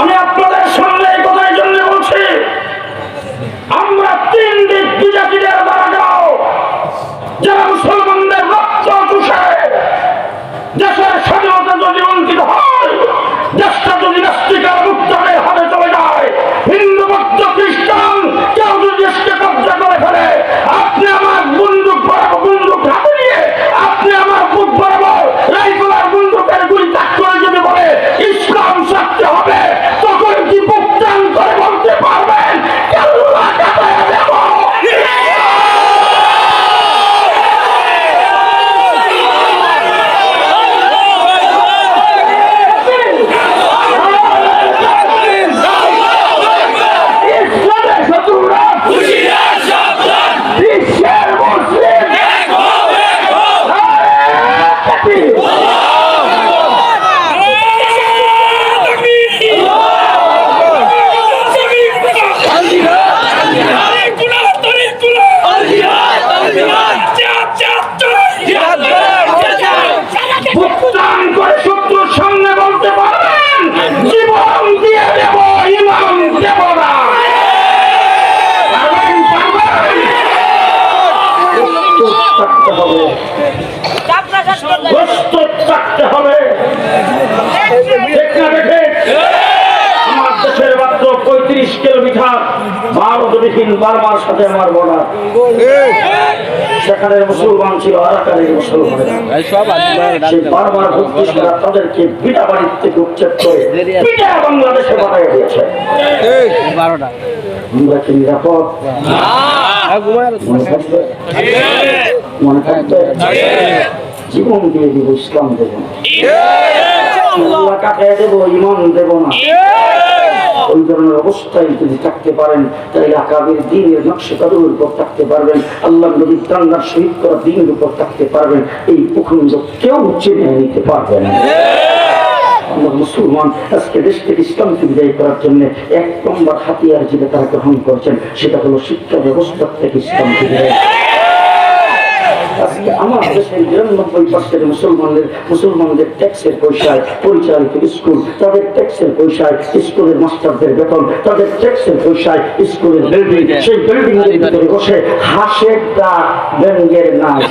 আমি আপনাদের সামনে এই কথার জন্য বলছি, আমরা তিন দিক বিজাতিদের দ্বারা যাও, যারা মুসলমানদের রক্ত চুষে দেশের স্বাধীনতা যদি বঞ্চিত হয়, দেশটা যদি নাস্তিকের মুক্তাদের হাতে চলে যায়, হিন্দু বৌদ্ধ খ্রিস্টান কেউ যদি দেশকে কব্জা করে ফেলে, আপনি আমার বন্দুক হাতে নিয়ে আপনি আমার বুক বরাবর রাইফেলের বন্দুকের গুলি তাক করে যদি বলে ইসলাম ছাড়তে হবে, তখন কি বুক টান করে বলতে পারবেন আল্লাহ কাটায়া দেব? আমার দেশের মাত্র 35 কিলোমিটার ভারতবিহীন বার্মার সাথে আমার বর্ডার। সেখানে মুসলমান ছিল আরাকানের মুসলমান, সেই বার্মার বুদ্ধিস্টরা তাদেরকে বিটা বাড়ির থেকে উচ্ছেদ করে বিটা বাংলাদেশে পাঠিয়ে দিয়েছে। আমরা কি নিরাপদ? মনে থাকবে জীবন দিয়ে দিব, ইসলাম দেব না, আল্লাহ কাটায় দেব, ইমান দেব না। ওই ধরনের অবস্থায় যদি থাকতে পারেন তাহলে আকাবের দ্বীনের নকশাকারের উপর থাকতে পারবেন, আল্লাহ নবীর দাঙ্গার শহীদ করা দ্বীনের উপর থাকতে পারবেন। এই ভূখণ্ড কেউ চিনে নিতে পারবে না। আমরা মুসলমান আজকে দেশ থেকে ইসলামকে বিদায় করার জন্য 1 নম্বর হাতিয়ার যেটা তারা গ্রহণ করছেন সেটা হলো শিক্ষা ব্যবস্থা থেকে ইসলামকে বিদায়। আজকে আমার দেশের 99% মুসলমানদের ট্যাক্সের পয়সায় পরিচালিত স্কুল, তাদের ট্যাক্সের পয়সায় স্কুলের মাস্টারদের বেতন, তাদের ট্যাক্সের পয়সায় স্কুলের বিল্ডিং, সেই বিল্ডিং এর ভিতরে বসে হাসের ডাক, ব্যঙ্গের নাচ।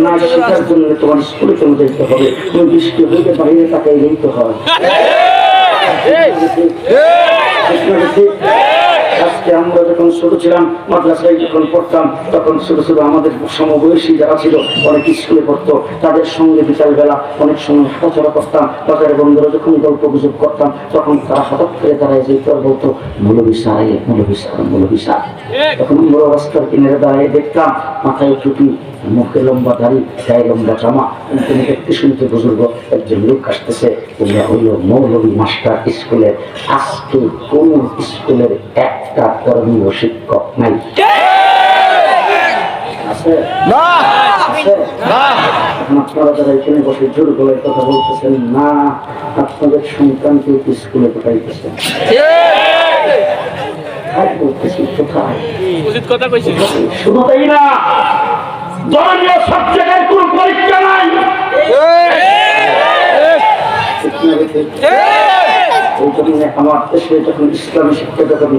নাচ শেখার জন্য তোমার স্কুলে চলে যেতে হবে, তুমি বৃষ্টি হইতে বাইরে তাকে যেতে হয়। আজকে আমরা যখন ছোট ছিলাম, মাদ্রাসায় যখন পড়তাম, তখন ছোট ছোট আমাদের সমবয়সী যারা ছিল অনেক স্কুলে পড়তো, তাদের সঙ্গে বিকালবেলা অনেক সময় হাঁটাচলা করতাম। বাজারে বন্ধুরা যখন গল্প গুজব করতাম, তখন তারা হঠাৎ করে দাঁড়ায় যেত আর বলতো মৌলভী সাহেব, মৌলভী সাহেব, মৌলভী সাহেব। তখন আমরা রাস্তার কিনারে দাঁড়িয়ে দেখতাম, মাথায় টুপি, মুখে লম্বা দাড়ি, গায়ে লম্বা জামা, তুমি দেখতে শুনতে বুজুর্গ একজন লোক আসতেছে, তোমরা হইল মৌলভী মাস্টার স্কুলের। আজকে কোন স্কুলের একটা ধর্মীয় শিক্ষক নাই, আছে? আপনারা যারা এখানে বসে জোর গলায় কথা বলতেছেন না, আপনাদের সন্তানকে স্কুলে পাঠাইতেছেন। বলতেছি কোথায়? শুধু তাই না, ধর্মীয় সাবজেক্টের কোন পরীক্ষা নাই। আমার দেশে যখন ইসলামী শিক্ষা যখন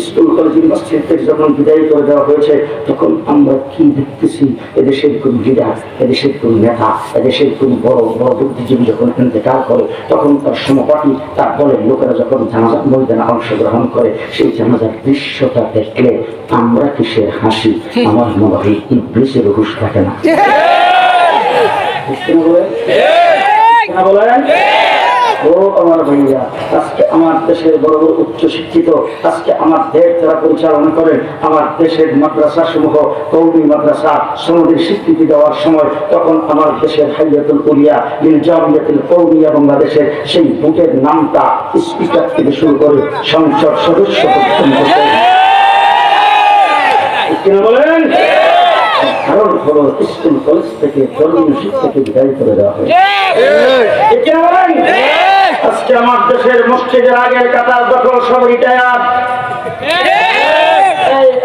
স্কুল কলেজ ইউনিভার্সিটি থেকে যখন বিদায় করে দেওয়া হয়েছে, তখন আমরা কি দেখতেছি? এদেশের কোন লিডার, এদেশের কোন নেতা, এদেশের কোন বড় বড় বুদ্ধিজীবী যখন ইন্তেকাল করে, তখন তার সমপাঠী, তার দলের লোকেরা যখন জানাজার ময়দানে অংশগ্রহণ করে, সেই জানাজার দৃশ্যটা দেখলে আমরা কিসের হাসি? আমার মনে হয় ইবলিসের হুঁশ থাকে না। বলেন ও আমার ভাইয়া, আজকে আমার দেশের বড় বড় উচ্চ শিক্ষিত, আজকে আমার দেশ যারা পরিচালনা করেন, আমার দেশের মাদ্রাসা সমূহ কওমি মাদ্রাসা সনদের স্বীকৃতি দেওয়ার সময়, তখন আমার দেশের হাইয়াতুল উলিয়া জামিয়াতুল কওমিয়া বাংলাদেশের সেই বুকের নামটা স্পিকার থেকে শুরু করে সংসদ সদস্য পর্যন্ত বলেন। কারণ হলো স্কুল কলেজ থেকে ধর্মীয় শিক্ষাকে বিদায় করে দেওয়া হয়। আজকে আমার দেশের মসজিদের আগের কাতার দখল সব রিটায়ার।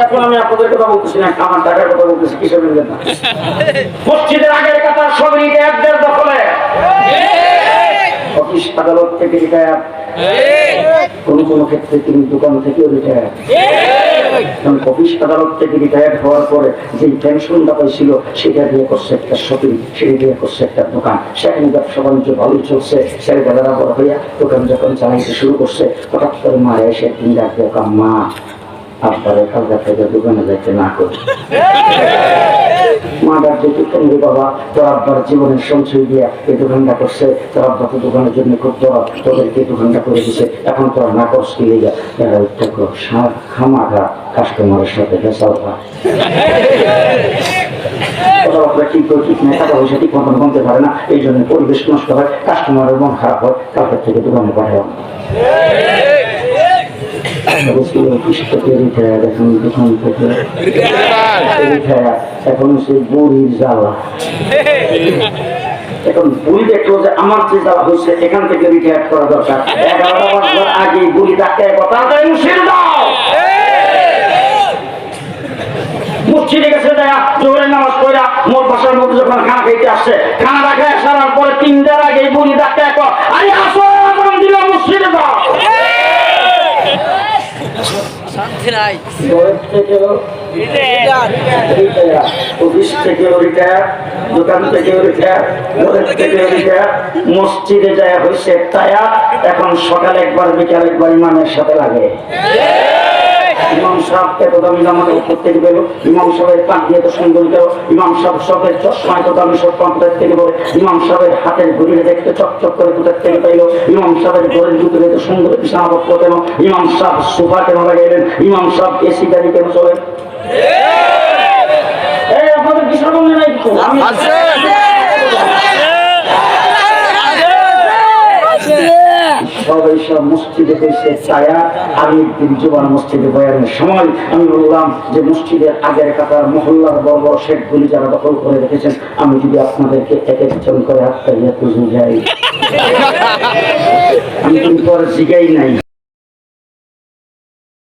এখন আমি আপনাদের কথা বলতেছি না, আমার টাকার কথা বলতেছি, কিসের না। মসজিদের আগের কাতার সব রিটায়ারদের দখলে। অফিস আদালত থেকে রিটায়ার, কোন কোন ক্ষেত্রে তিনি দোকান থেকেও রিটায়ার। কারণ অফিস আদালত থেকে রিটায়ার হওয়ার পরে যে পেনশনটা পাইছিল সেটা দিয়ে করছে একটা শপিং, সেটা দিয়ে করছে একটা দোকান। সেখানে ব্যবসা বাণিজ্য ভালোই চলছে। ছেলেবেলারা বড় হইয়া দোকান যখন চালাইতে শুরু করছে, হঠাৎ করে মা এসে একদিন ডাকবে, মা আপনার কালকা থেকে দোকানে যাইতে না করি। মা ডাকবে, তুই বাবা, তোর আব্বার জীবনের সঞ্চয় দিয়া এই দোকানটা করছে, তোর আব্বা তো দোকানের জন্য খুব তোদেরকে দোকানটা করে দিছে, এখন তোরা না করস কি লেগা? এরা উঠতে খামাখা কাস্টমারের সাথে বেচাও হয়। কথাবার্তা ঠিক করে ঠিক নেই, টাকা পয়সা ঠিক মতন কমতে পারে না, এই জন্য পরিবেশ নষ্ট হয়, কাস্টমারের মন খারাপ হয়, কালকের থেকে দোকানে পাঠায়। এখন দোকান থেকে এখন সে বুড়ির জ্বালা, এখন বুড়ি দেখলো যে আমার যে জ্বালা হয়েছে এখান থেকে রিটায়ার করা দরকার। 11টা বাজবার আগে বুড়ি ডাক্তার তাড়াতাড়ি মুছিয়ে দাও। মসজিদে গেছে যায় জোহরের নামাজ পড়া মোট বাসার মধ্যে যখন খানা খাইতে আসছে, খানা রাখে আসার পরে 3টার আগে বুড়ি ডাক্তার আরে আসো দিল মসজিদে যাও। মসজিদে যায় হয়েছে তায়া, এখন সকালে একবার বিকাল একবার ইমামের সাথে লাগে। ইমাম সাহেব এত দামি জামাতে প্রত্যেকে পেল, ইমাম সাহেবের পাক দিয়ে তো সুন্দর গেল, ইমাম সাহেব সবের চশমা এত দামি সব কোথায় থেকে বলে, ইমাম সাহেবের হাতের ঘুরিয়ে দেখতে চকচক করে কোথায় থেকে পাইল, ইমাম সাহেবের ঘরের ভিতরে তো সুন্দর বিছানাপত্র কেন, ইমাম সাহেব সোফা কেন লাগাইলেন, ইমাম সাহেব এসি গাড়ি কেন চলেন? এই আপনাদের বিষয় নাই সবাই সব মসজিদে হয়েছে ছায়া। আমি একদিন জুবান মসজিদে বয়ানের সময় আমি বললাম যে মসজিদের আগের কাতার মহল্লার বড় বড় শেখগুলি যারা দখল করে রেখেছেন, আমি যদি আপনাদেরকে এক একজন করে আত্মাইয়া খুঁজে যাই, আমি কিন্তু আর জিগাই নাই।